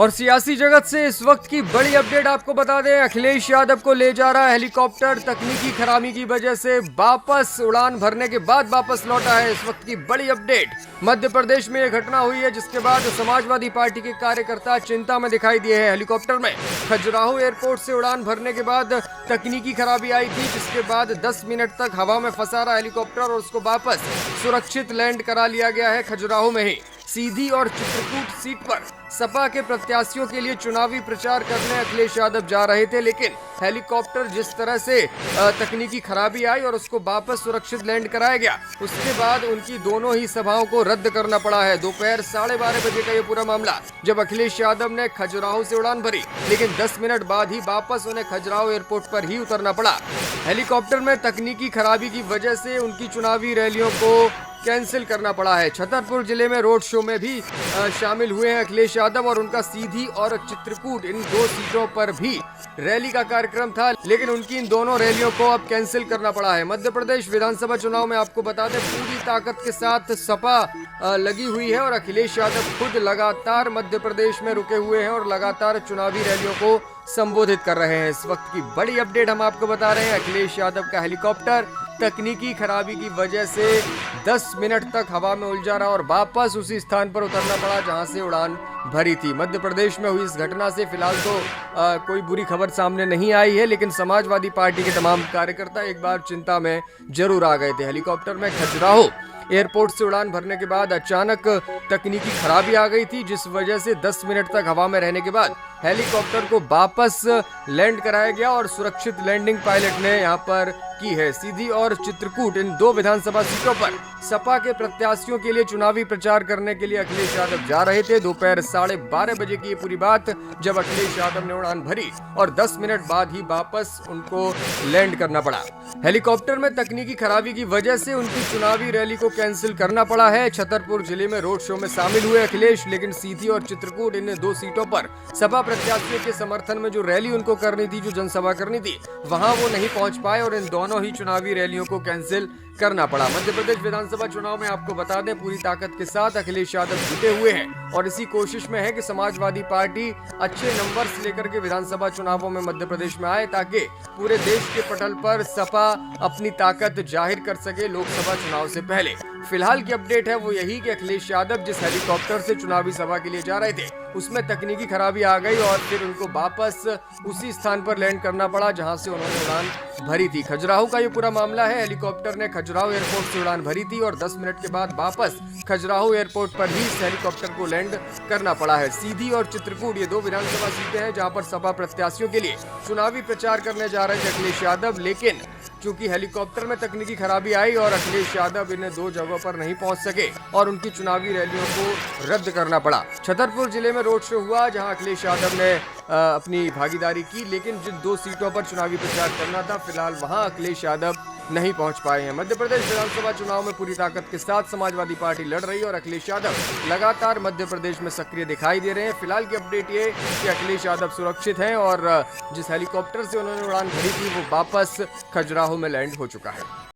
और सियासी जगत से इस वक्त की बड़ी अपडेट आपको बता दें, अखिलेश यादव को ले जा रहा हेलीकॉप्टर तकनीकी खराबी की वजह से वापस उड़ान भरने के बाद वापस लौटा है। इस वक्त की बड़ी अपडेट, मध्य प्रदेश में यह घटना हुई है जिसके बाद समाजवादी पार्टी के कार्यकर्ता चिंता में दिखाई दिए हैं। हेलीकॉप्टर में खजुराहो एयरपोर्ट से उड़ान भरने के बाद तकनीकी खराबी आई थी, जिसके बाद 10 मिनट तक हवा में फंसा रहा हेलीकॉप्टर और उसको वापस सुरक्षित लैंड करा लिया गया है खजुराहो में ही। सीधी और चित्रकूट सीट पर सपा के प्रत्याशियों के लिए चुनावी प्रचार करने अखिलेश यादव जा रहे थे, लेकिन हेलीकॉप्टर जिस तरह से तकनीकी खराबी आई और उसको वापस सुरक्षित लैंड कराया गया, उसके बाद उनकी दोनों ही सभाओं को रद्द करना पड़ा है। दोपहर 12:30 बजे का ये पूरा मामला, जब अखिलेश यादव ने खजुराहो से उड़ान भरी, लेकिन 10 मिनट बाद ही वापस उन्हें खजुराहो एयरपोर्ट पर ही उतरना पड़ा। हेलीकॉप्टर में तकनीकी खराबी की वजह से उनकी चुनावी रैलियों को कैंसिल करना पड़ा है। छतरपुर जिले में रोड शो में भी शामिल हुए हैं अखिलेश यादव और उनका सीधी और चित्रकूट इन 2 सीटों पर भी रैली का कार्यक्रम था, लेकिन उनकी इन दोनों रैलियों को अब कैंसिल करना पड़ा है। मध्य प्रदेश विधानसभा चुनाव में आपको बता दें, पूरी ताकत के साथ सपा लगी हुई है और अखिलेश यादव खुद लगातार मध्य प्रदेश में रुके हुए हैं और लगातार चुनावी रैलियों को संबोधित कर रहे हैं। इस वक्त की बड़ी अपडेट हम आपको बता रहे हैं, अखिलेश यादव का हेलीकॉप्टर तकनीकी खराबी की वजह से 10 मिनट तक हवा में उलझा रहा और वापस उसी स्थान पर उतरना पड़ा जहां से उड़ान भरी थी। मध्य प्रदेश में हुई इस घटना से फिलहाल तो कोई बुरी खबर सामने नहीं आई है, लेकिन समाजवादी पार्टी के तमाम कार्यकर्ता एक बार चिंता में जरूर आ गए थे। हेलीकॉप्टर में खजुराहो एयरपोर्ट से उड़ान भरने के बाद अचानक तकनीकी खराबी आ गई थी, जिस वजह से 10 मिनट तक हवा में रहने के बाद हेलीकॉप्टर को वापस लैंड कराया गया और सुरक्षित लैंडिंग पायलट ने यहां पर की है। सीधी और चित्रकूट इन 2 विधानसभा सीटों पर सपा के प्रत्याशियों के लिए चुनावी प्रचार करने के लिए अखिलेश यादव जा रहे थे। दोपहर 12:30 बजे की ये पूरी बात, जब अखिलेश यादव ने उड़ान भरी और 10 मिनट बाद ही वापस उनको लैंड करना पड़ा। हेलीकॉप्टर में तकनीकी खराबी की वजह से उनकी चुनावी रैली को कैंसिल करना पड़ा है। छतरपुर जिले में रोड शो में शामिल हुए अखिलेश, लेकिन सीधी और चित्रकूट इन 2 सीटों पर सपा प्रत्याशियों के समर्थन में जो रैली उनको करनी थी, जो जनसभा करनी थी, वहां वो नहीं पहुंच पाए और इन दोनों ही चुनावी रैलियों को कैंसिल करना पड़ा। मध्य प्रदेश विधानसभा चुनाव में आपको बता दें, पूरी ताकत के साथ अखिलेश यादव जुटे हुए हैं और इसी कोशिश में है कि समाजवादी पार्टी अच्छे नंबर्स लेकर के विधानसभा चुनावों में मध्य प्रदेश में आए, ताकि पूरे देश के पटल पर सपा अपनी ताकत जाहिर कर सके लोकसभा चुनाव से पहले। फिलहाल की अपडेट है वो यही कि अखिलेश यादव जिस हेलीकॉप्टर से चुनावी सभा के लिए जा रहे थे, उसमें तकनीकी खराबी आ गई और फिर उनको वापस उसी स्थान पर लैंड करना पड़ा जहां से उन्होंने उड़ान भरी थी। खजुराहो का ये पूरा मामला है। हेलीकॉप्टर ने खजुराहो एयरपोर्ट से उड़ान भरी थी और 10 मिनट के बाद वापस खजुराहो एयरपोर्ट पर ही इस हेलीकॉप्टर को लैंड करना पड़ा है। सीधी और चित्रकूट ये 2 विधानसभा सीटें हैं जहां पर सपा प्रत्याशियों के लिए चुनावी प्रचार करने जा रहे थे अखिलेश यादव, लेकिन चूंकि हेलीकॉप्टर में तकनीकी खराबी आई और अखिलेश यादव इन 2 जगहों पर नहीं पहुंच सके और उनकी चुनावी रैलियों को रद्द करना पड़ा। छतरपुर जिले में रोड शो हुआ जहां अखिलेश यादव ने अपनी भागीदारी की, लेकिन जिन 2 सीटों पर चुनावी प्रचार करना था, फिलहाल वहां अखिलेश यादव नहीं पहुंच पाए हैं। मध्य प्रदेश विधानसभा चुनाव में पूरी ताकत के साथ समाजवादी पार्टी लड़ रही है और अखिलेश यादव लगातार मध्य प्रदेश में सक्रिय दिखाई दे रहे हैं। फिलहाल की अपडेट ये कि अखिलेश यादव सुरक्षित हैं और जिस हेलीकॉप्टर से उन्होंने उड़ान भरी थी वो वापस खजुराहो में लैंड हो चुका है।